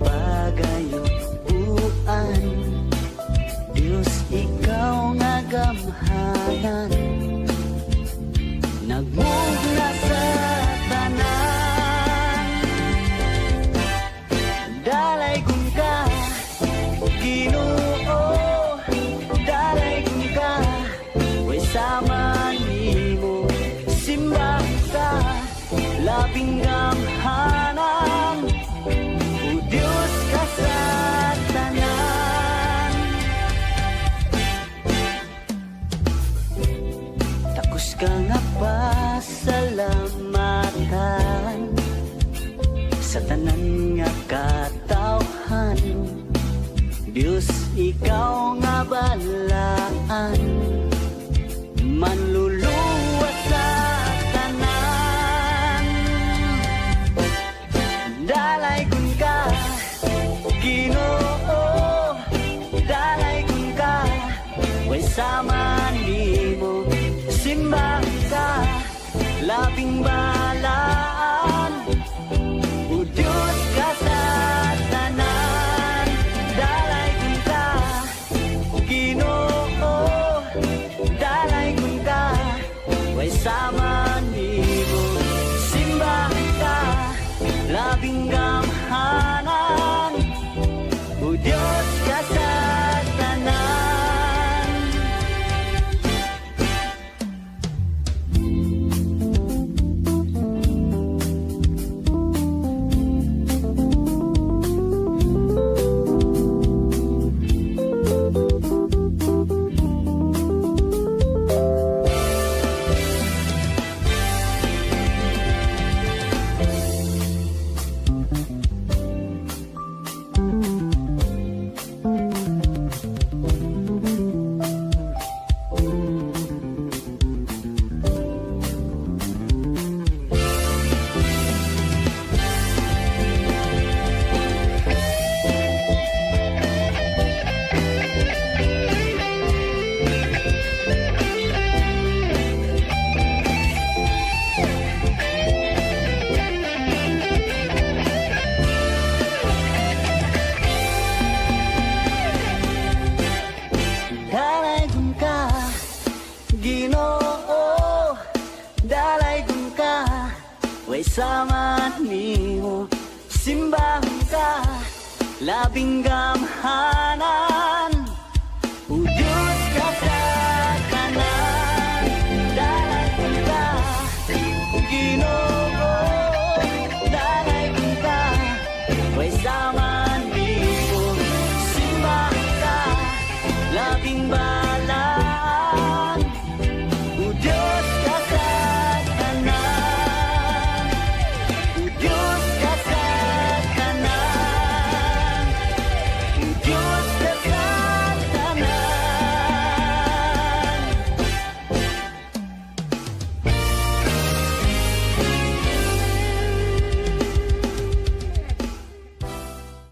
pagayuan. Diyos, ikaw nga gamhanan, nagmugna sa tanan. Dalaygon ka, Ginoo, dalaygon ka, way sama nimo simbang ka, labing gamhanan, o Diyos ka sa tanan. Takos ka nga pasalamatan sa tanan nga katawhan. Diyos, ikaw nga balaan, manluluwas sa tanan. Dalaygon ka, Ginoo, dalaygon ka, way sama nimo simbang ka, labing balaan, o Diyos ka sa tanan. Dalaygon ka, Ginoo, dalaygon ka, way sama nimo simbang ka, labing gamhanan, o Diyos ka sa tanan. Dalaygon ka, Ginoo, dalaygon ka, way sama nimo simbang ka, labing gamhanan, o Diyos ka sa tanan. Dalaygon ka, Ginoo, dalaygon ka, way sama